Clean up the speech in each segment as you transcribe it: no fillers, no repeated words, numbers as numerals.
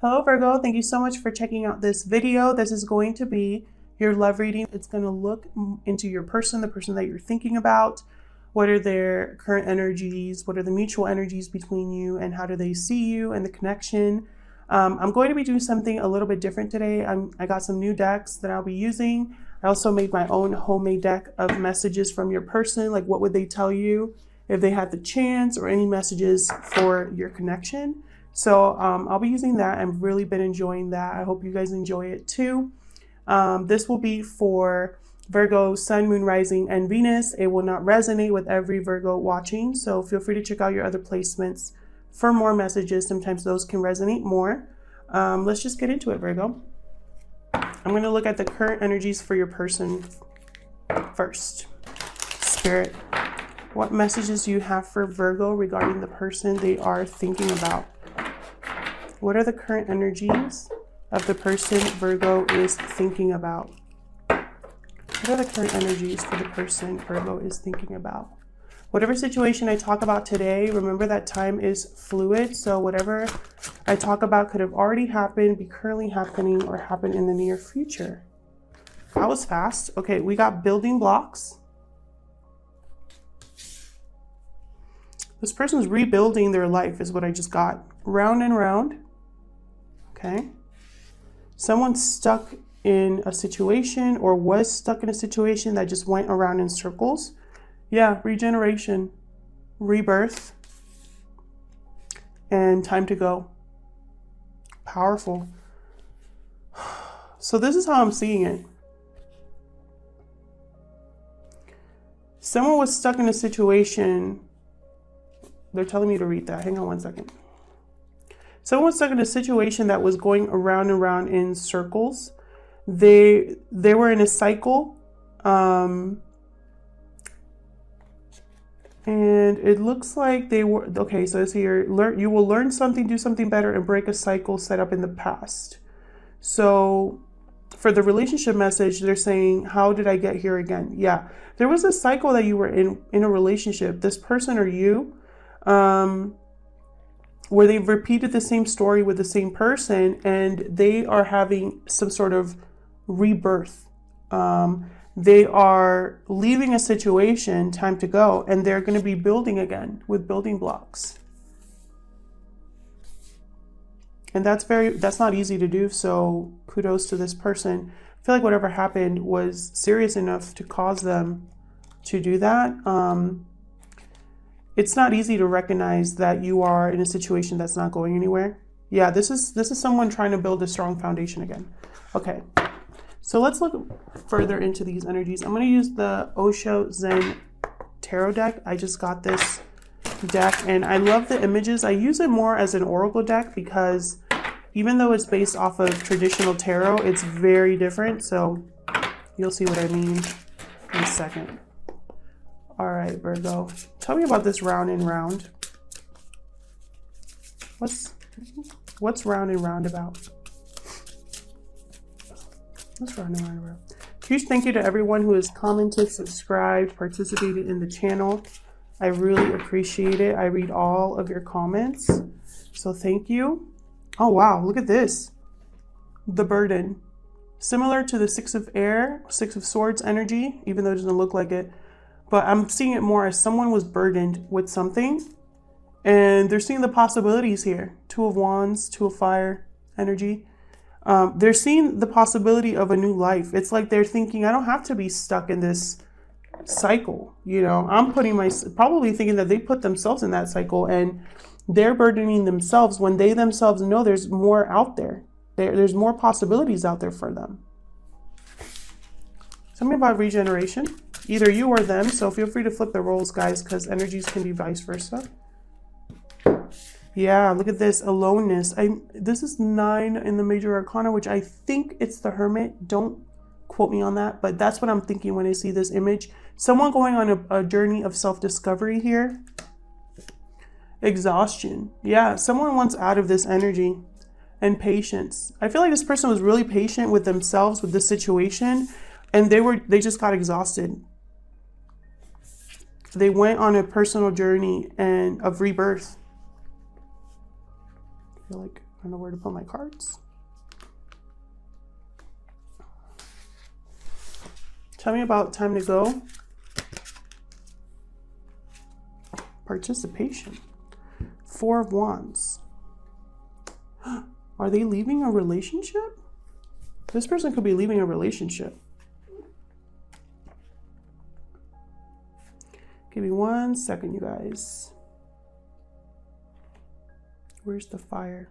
Hello Virgo, thank you so much for checking out this video. This is going to be your love reading. It's going to look into your person, the person that you're thinking about. What are their current energies? What are the mutual energies between you, and how do they see you and the connection? I'm going to be doing something a little bit different today. I got some new decks that I'll be using. I also made my own homemade deck of messages from your person, like what would they tell you if they had the chance, or any messages for your connection. So I'll be using that. I've really been enjoying that. I hope you guys enjoy it too. This will be for Virgo, Sun, Moon, Rising, and Venus. It will not resonate with every Virgo watching, so feel free to check out your other placements for more messages. Sometimes those can resonate more. Let's just get into it, Virgo. I'm going to look at the current energies for your person first. Spirit, what messages do you have for Virgo regarding the person they are thinking about? What are the current energies of the person Virgo is thinking about? What are the current energies for the person Virgo is thinking about? Whatever situation I talk about today, remember that time is fluid. So whatever I talk about could have already happened, be currently happening, or happen in the near future. That was fast. Okay, we got building blocks. This person's rebuilding their life is what I just got. Round and round. Okay. Someone's stuck in a situation, or was stuck in a situation that just went around in circles. Yeah, regeneration, rebirth, and time to go. Powerful. So this is how I'm seeing it. Someone was stuck in a situation. They're telling me to read that. Hang on one second. Someone was stuck in a situation that was going around and around in circles. They were in a cycle. And it looks like they were, okay, so it's here, you will learn something, do something better, and break a cycle set up in the past. So for the relationship message, they're saying, how did I get here again? Yeah, there was a cycle that you were in a relationship, this person or you, where they've repeated the same story with the same person, and they are having some sort of rebirth. They are leaving a situation, time to go, and they're going to be building again with building blocks. And that's not easy to do, so kudos to this person. I feel like whatever happened was serious enough to cause them to do that. It's not easy to recognize that you are in a situation that's not going anywhere. Yeah, this is someone trying to build a strong foundation again. Okay. So let's look further into these energies. I'm going to use the Osho Zen Tarot deck. I just got this deck and I love the images. I use it more as an oracle deck because even though it's based off of traditional tarot, it's very different. So you'll see what I mean in a second. All right, Virgo, tell me about this round and round. What's round and round about? What's round and round about? Huge thank you to everyone who has commented, subscribed, participated in the channel. I really appreciate it. I read all of your comments, so thank you. Oh wow, look at this. The burden. Similar to the Six of Swords energy, even though it doesn't look like it. But I'm seeing it more as someone was burdened with something, and they're seeing the possibilities here. Two of Wands, Two of Fire energy. They're seeing the possibility of a new life. It's like they're thinking, I don't have to be stuck in this cycle. You know, I'm probably thinking that they put themselves in that cycle, and they're burdening themselves when they themselves know there's more out there. There's more possibilities out there for them. Tell me about regeneration. Either you or them, so feel free to flip the roles, guys, because energies can be vice versa. Yeah, look at this, aloneness. This is 9 in the major arcana, which I think it's the Hermit. Don't quote me on that, but that's what I'm thinking when I see this image. Someone going on a journey of self-discovery here. Exhaustion. Yeah, someone wants out of this energy. And patience. I feel like this person was really patient with themselves, with the situation, and they just got exhausted. They went on a personal journey of rebirth. I feel like I don't know where to put my cards. Tell me about time to go. Participation. Four of Wands. Are they leaving a relationship? This person could be leaving a relationship. Give me 1 second, you guys. Where's the fire?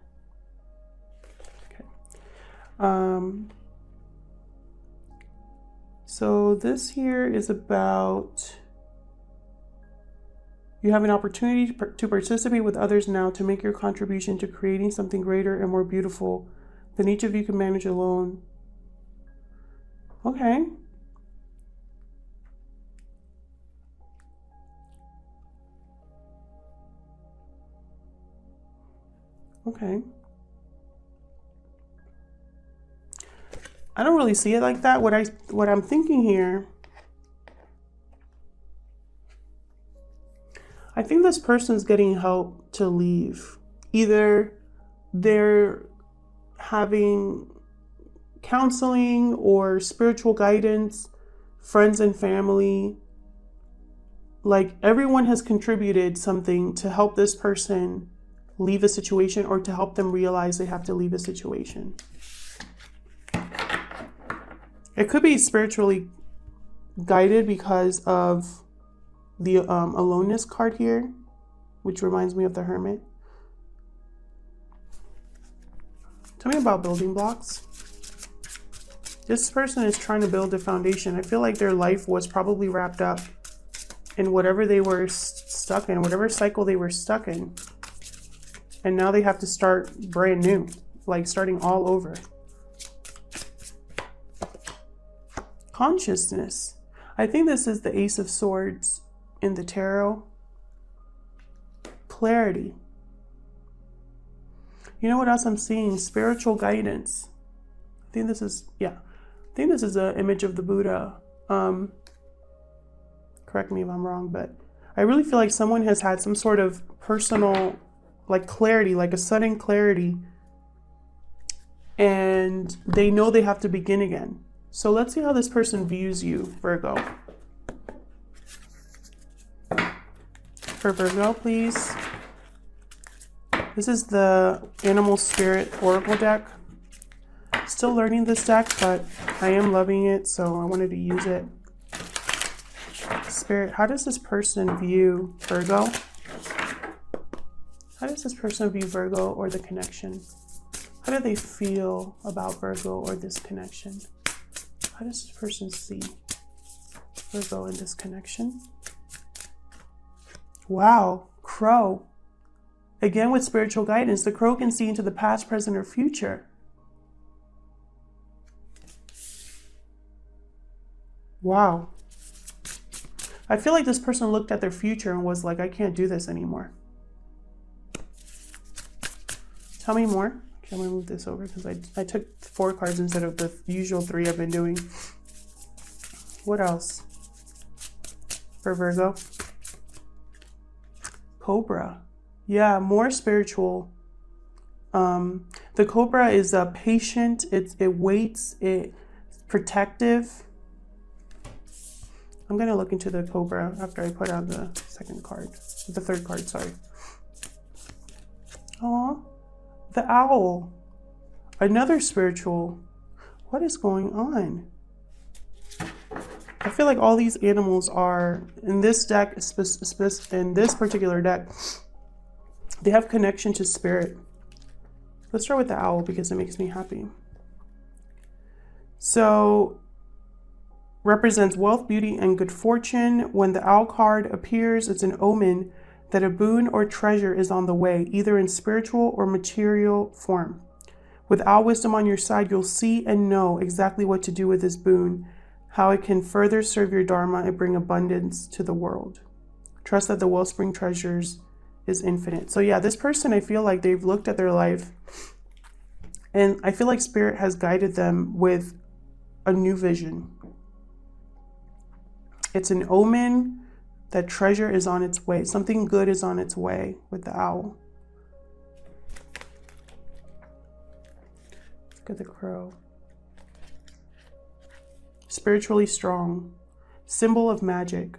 Okay. So this here is about you have an opportunity to participate with others now to make your contribution to creating something greater and more beautiful than each of you can manage alone. Okay. Okay. I don't really see it like that. What I'm thinking here, I think this person's getting help to leave. Either they're having counseling or spiritual guidance, friends and family. Like everyone has contributed something to help this person leave a situation or to help them realize they have to leave a situation. It could be spiritually guided because of the aloneness card here, which reminds me of the Hermit. Tell me about building blocks. This person is trying to build a foundation. I feel like their life was probably wrapped up in whatever they were stuck in, whatever cycle they were stuck in. And now they have to start brand new, like starting all over. Consciousness. I think this is the Ace of Swords in the tarot. Clarity. You know what else I'm seeing? Spiritual guidance. I think this is, yeah. I think this is an image of the Buddha. Correct me if I'm wrong, but I really feel like someone has had some sort of personal, like clarity, like a sudden clarity. And they know they have to begin again. So let's see how this person views you, Virgo. For Virgo, please. This is the Animal Spirit Oracle deck. Still learning this deck, but I am loving it, so I wanted to use it. Spirit, how does this person view Virgo? How does this person view Virgo or the connection? How do they feel about Virgo or this connection? How does this person see Virgo in this connection? Wow, Crow. Again, with spiritual guidance, the Crow can see into the past, present, or future. Wow. I feel like this person looked at their future and was like, I can't do this anymore. Tell me more. Okay, I'm gonna move this over because I took 4 cards instead of the usual 3 I've been doing. What else for Virgo? Cobra. Yeah, more spiritual. The Cobra is patient. It waits. It's protective. I'm gonna look into the Cobra after I put out the third card, sorry. Aw, the Owl. Another spiritual. What is going on? I feel like all these animals are, in this deck, in this particular deck, they have connection to spirit. Let's start with the Owl because it makes me happy. So, represents wealth, beauty, and good fortune. When the Owl card appears, it's an omen that a boon or treasure is on the way, either in spiritual or material form. With Owl wisdom on your side, you'll see and know exactly what to do with this boon, how it can further serve your dharma and bring abundance to the world. Trust that the wellspring treasures is infinite. So yeah, this person, I feel like they've looked at their life and I feel like spirit has guided them with a new vision. It's an omen that treasure is on its way. Something good is on its way with the Owl. Look at the crow. Spiritually strong. Symbol of magic.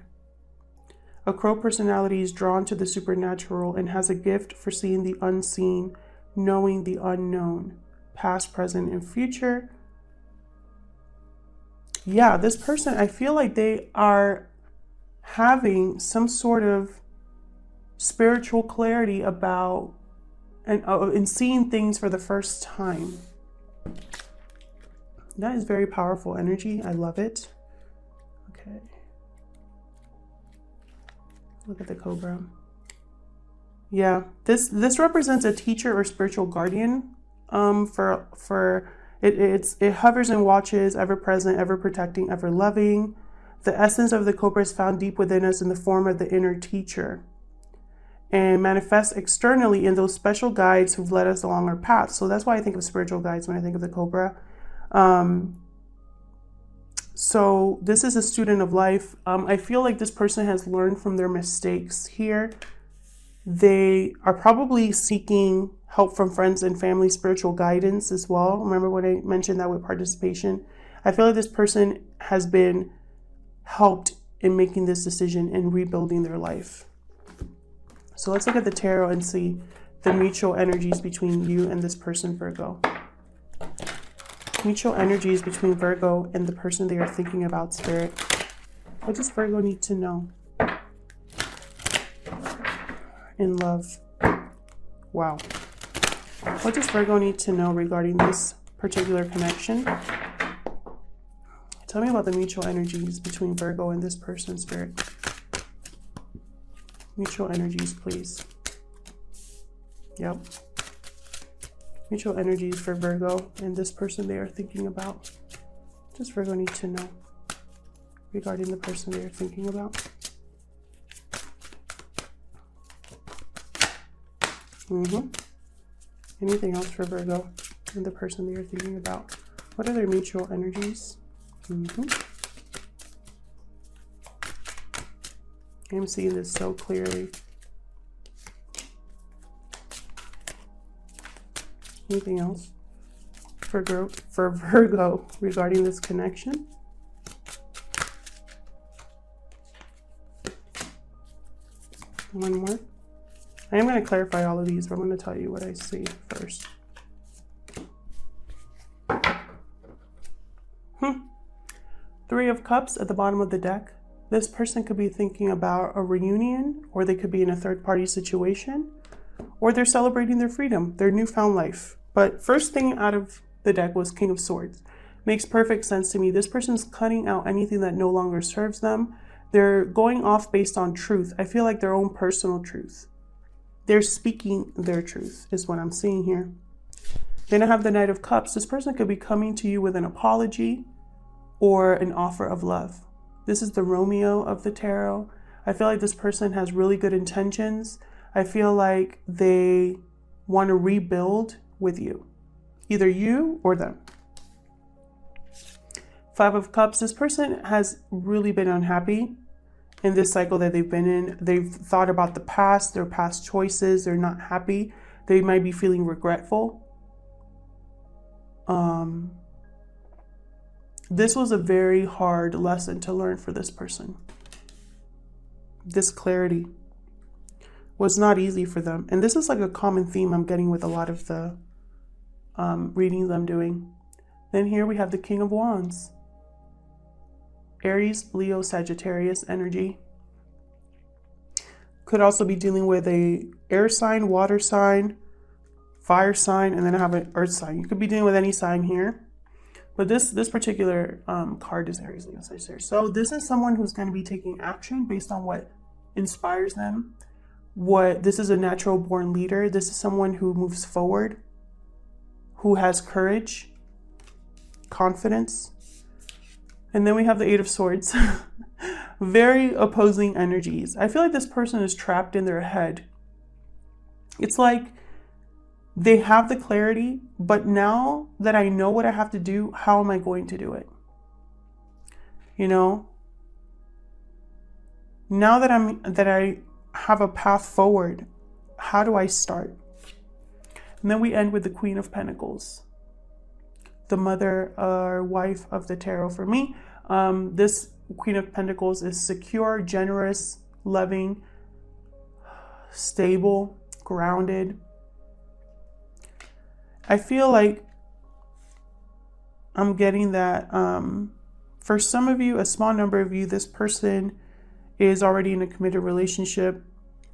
A crow personality is drawn to the supernatural and has a gift for seeing the unseen, knowing the unknown, past, present, and future. Yeah, this person, I feel like they are having some sort of spiritual clarity about and seeing things for the first time. That is very powerful energy. I love it. Okay. Look at the cobra. Yeah, this represents a teacher or spiritual guardian. It hovers and watches, ever present, ever protecting, ever loving. The essence of the cobra is found deep within us in the form of the inner teacher, and manifests externally in those special guides who've led us along our path. So that's why I think of spiritual guides when I think of the cobra. So this is a student of life. I feel like this person has learned from their mistakes here. They are probably seeking help from friends and family, spiritual guidance as well. Remember when I mentioned that with participation? I feel like this person has been helped in making this decision and rebuilding their life. So let's look at the tarot and see the mutual energies between you and this person, Virgo. Mutual energies between Virgo and the person they are thinking about, Spirit. What does Virgo need to know? In love. Wow. What does Virgo need to know regarding this particular connection? Tell me about the mutual energies between Virgo and this person, Spirit. Mutual energies, please. Yep. Mutual energies for Virgo and this person they are thinking about. What does Virgo need to know regarding the person they are thinking about? Anything else for Virgo and the person they are thinking about? What are their mutual energies? I'm seeing this so clearly. Anything else for Virgo regarding this connection? One more. I am going to clarify all of these, but I'm going to tell you what I see first. Three of Cups at the bottom of the deck. This person could be thinking about a reunion, or they could be in a third-party situation, or they're celebrating their freedom, their newfound life. But first thing out of the deck was King of Swords. Makes perfect sense to me. This person's cutting out anything that no longer serves them. They're going off based on truth. I feel like their own personal truth. They're speaking their truth is what I'm seeing here. Then I have the Knight of Cups. This person could be coming to you with an apology or an offer of love. This is the Romeo of the tarot. I feel like this person has really good intentions. I feel like they want to rebuild with you, either you or them. Five of Cups. This person has really been unhappy in this cycle that they've been in. They've thought about the past, their past choices. They're not happy. They might be feeling regretful. This was a very hard lesson to learn for this person. This clarity was not easy for them. And this is like a common theme I'm getting with a lot of the readings I'm doing. Then here we have the King of Wands. Aries, Leo, Sagittarius energy. Could also be dealing with a air sign, water sign, fire sign, and then I have an earth sign. You could be dealing with any sign here. But this particular card is Aries, Leo, Sagittarius. So this is someone who's going to be taking action based on what inspires them. This is a natural born leader. This is someone who moves forward, who has courage, confidence. And then we have the Eight of Swords. Very opposing energies. I feel like this person is trapped in their head. It's like they have the clarity, but now that I know what I have to do, how am I going to do it? You know? Now that I have a path forward, how do I start? And then we end with the Queen of Pentacles. the mother or wife of the tarot for me. This Queen of Pentacles is secure, generous, loving, stable, grounded. I feel like I'm getting that for some of you, a small number of you, this person is already in a committed relationship,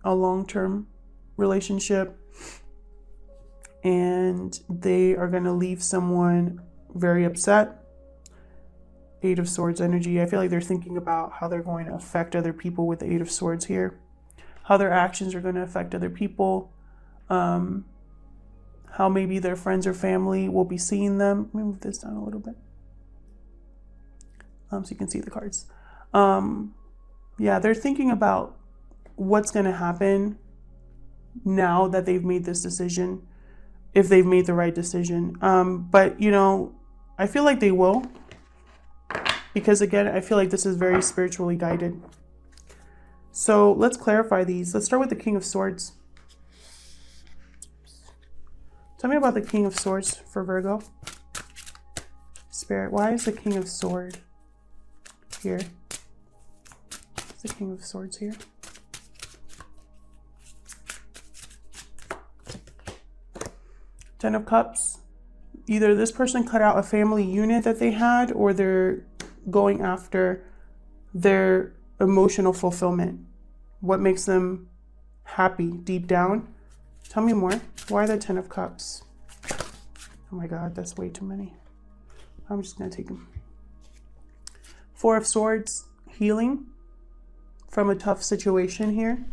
a long-term relationship, and they are going to leave someone very upset. Eight of Swords energy. I feel like they're thinking about how they're going to affect other people with the Eight of Swords here, how their actions are going to affect other people, how maybe their friends or family will be seeing them. Let me move this down a little bit so you can see the cards. Yeah, they're thinking about what's going to happen now that they've made this decision, if they've made the right decision. But, you know, I feel like they will, because again, I feel like this is very spiritually guided. So let's clarify these. Let's start with the King of Swords. Tell me about the King of Swords for Virgo. Spirit, why is the King of Swords here? What's the King of Swords here? Ten of Cups. Either this person cut out a family unit that they had, or they're going after their emotional fulfillment. What makes them happy deep down? Tell me more. Why the Ten of Cups? Oh my God, that's way too many. I'm just going to take them. Four of Swords, healing from a tough situation here.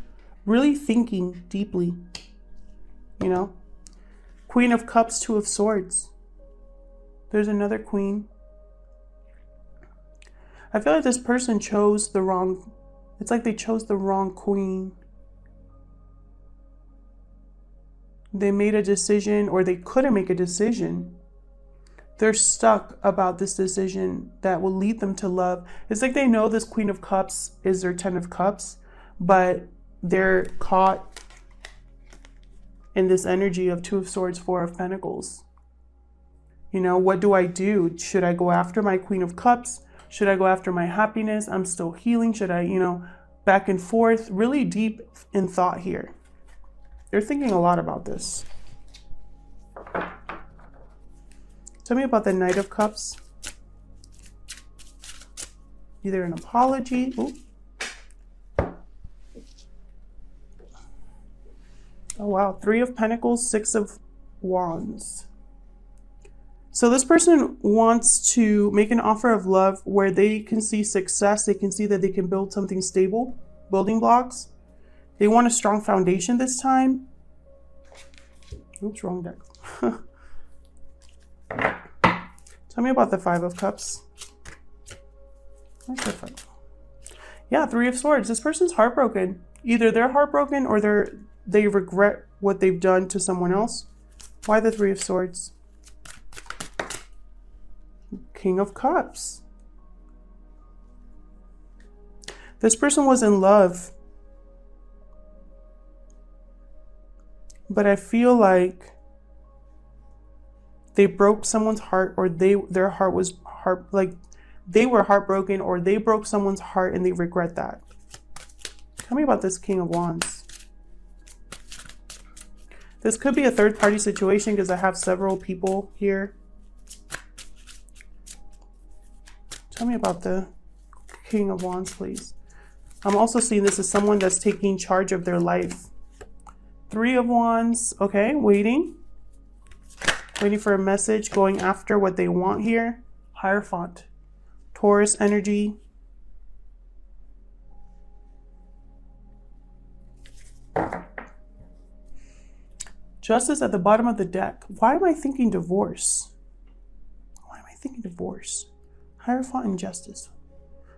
Really thinking deeply, you know. Queen of Cups, Two of Swords. There's another Queen. I feel like this person chose the wrong, it's like they chose the wrong Queen. They made a decision, or they couldn't make a decision. They're stuck about this decision that will lead them to love. It's like they know this Queen of Cups is their Ten of Cups, but they're caught in this energy of Two of Swords, Four of Pentacles. You know, what do I do? Should I go after my Queen of Cups? Should I go after my happiness? I'm still healing. Should I, you know, back and forth, really deep in thought here. They're thinking a lot about this. Tell me about the Knight of Cups. Either an apology. Ooh. Oh, wow. Three of Pentacles, Six of Wands. So this person wants to make an offer of love where they can see success. They can see that they can build something stable, building blocks. They want a strong foundation this time. Oops, wrong deck. Tell me about the Five of Cups. Where's the five? Yeah, Three of Swords. This person's heartbroken. Either they're heartbroken or they regret what they've done to someone else. Why the Three of Swords? King of Cups. This person was in love, but I feel like they broke someone's heart, or their heart was like they were heartbroken, or they broke someone's heart and they regret that. Tell me about this King of Wands. This could be a third-party situation because I have several people here. Tell me about the King of Wands, please. I'm also seeing this as someone that's taking charge of their life. Three of Wands. Okay, waiting. Waiting for a message, going after what they want here. Hierophant. Taurus energy. Justice at the bottom of the deck. Why am I thinking divorce? Why am I thinking divorce? Hierophant and Justice.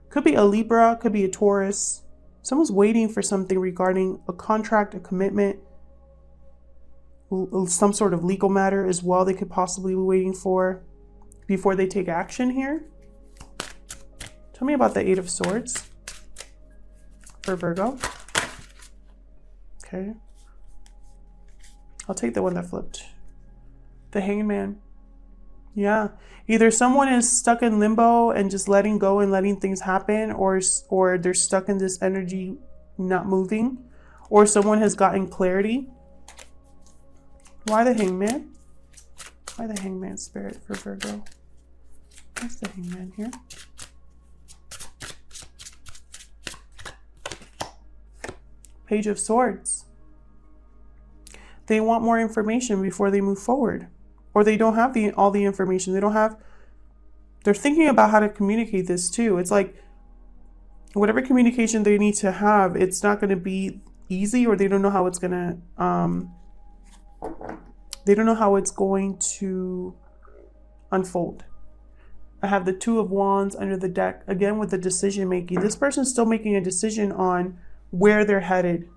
Could be a Libra, could be a Taurus. Someone's waiting for something regarding a contract, a commitment, some sort of legal matter as well they could possibly be waiting for before they take action here. Tell me about the Eight of Swords for Virgo. Okay. I'll take the one that flipped. The Hanged Man. Yeah. Either someone is stuck in limbo and just letting go and letting things happen, or they're stuck in this energy not moving, or someone has gotten clarity. Why the Hangman? Why the Hangman spirit for Virgo? What's the Hangman here? Page of Swords. They want more information before they move forward. Or they don't have all the information. They're thinking about how to communicate this too. It's like whatever communication they need to have, it's not going to be easy, or they don't know how it's going to, unfold. I have the Two of Wands under the deck, again with the decision making. This person's still making a decision on where they're headed.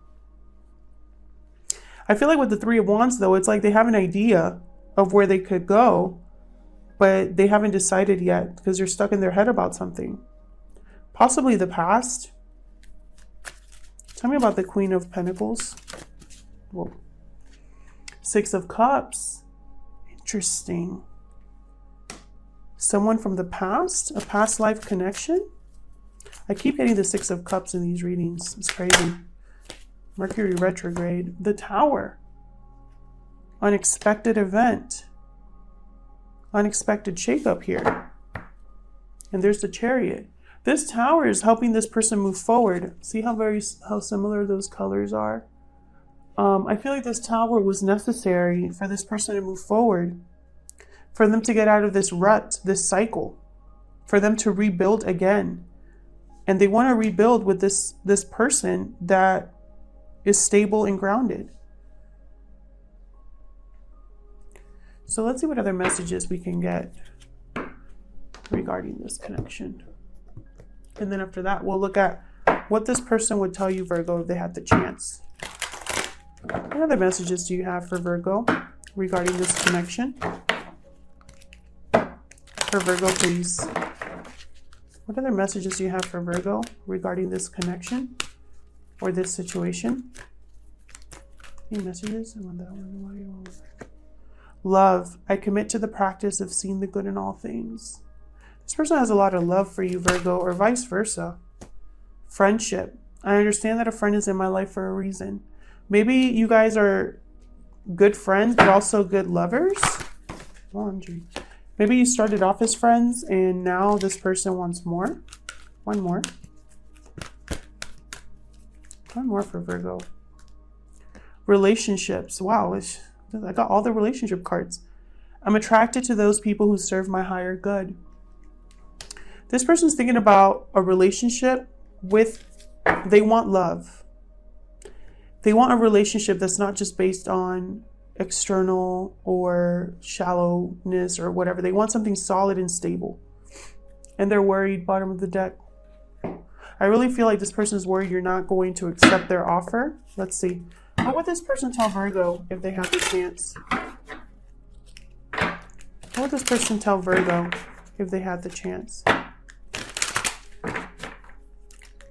I feel like with the Three of Wands though, it's like they have an idea of where they could go, but they haven't decided yet because they're stuck in their head about something. Possibly the past. Tell me about the Queen of Pentacles. Whoa. Six of Cups. Interesting. Someone from the past? A past life connection? I keep getting the Six of Cups in these readings. It's crazy. Mercury retrograde. The Tower. Unexpected event. Unexpected shakeup here. And there's the Chariot. This Tower is helping this person move forward. See how similar those colors are? I feel like this Tower was necessary for this person to move forward, for them to get out of this rut, this cycle, for them to rebuild again. And they want to rebuild with this person that is stable and grounded. So let's see what other messages we can get regarding this connection. And then after that, we'll look at what this person would tell you, Virgo, if they had the chance. What other messages do you have for Virgo regarding this connection? For Virgo, please. What other messages do you have for Virgo regarding this connection or this situation? Any messages? I want that one. Love. I commit to the practice of seeing the good in all things. This person has a lot of love for you, Virgo, or vice versa. Friendship. I understand that a friend is in my life for a reason. Maybe you guys are good friends, but also good lovers. OMG. Maybe you started off as friends and now this person wants more. One more. One more for Virgo. Relationships. Wow, I got all the relationship cards. I'm attracted to those people who serve my higher good. This person's thinking about a relationship they want love. They want a relationship that's not just based on external or shallowness or whatever. They want something solid and stable. And they're worried, bottom of the deck. I really feel like this person's worried you're not going to accept their offer. Let's see. What would this person tell Virgo if they had the chance? What would this person tell Virgo if they had the chance?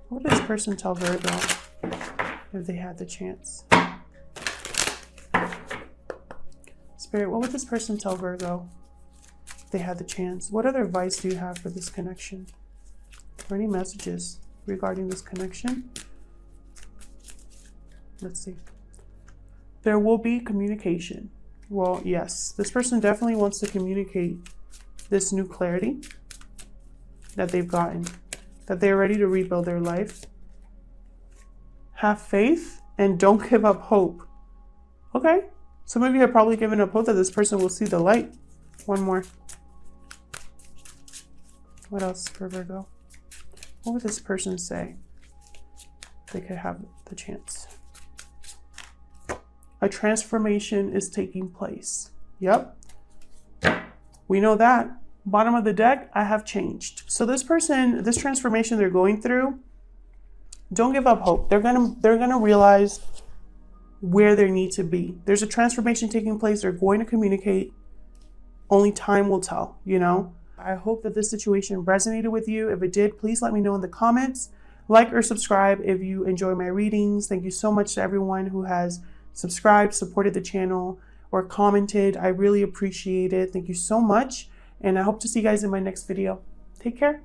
What would this person tell Virgo if they had the chance? Spirit, what would this person tell Virgo if they had the chance? What other advice do you have for this connection? Or any messages regarding this connection? Let's see. There will be communication. Well, yes, this person definitely wants to communicate this new clarity that they've gotten, that they're ready to rebuild their life. Have faith and don't give up hope. Okay. Some of you have probably given up hope that this person will see the light. One more. What else for Virgo? What would this person say if they could have the chance? A transformation is taking place. Yep. We know that. Bottom of the deck, I have changed. So this person, this transformation they're going through, don't give up hope. They're gonna realize where they need to be. There's a transformation taking place. They're going to communicate. Only time will tell, you know? I hope that this situation resonated with you. If it did, please let me know in the comments. Like or subscribe if you enjoy my readings. Thank you so much to everyone who has subscribed, supported the channel, or commented. I really appreciate it. Thank you so much. And I hope to see you guys in my next video. Take care.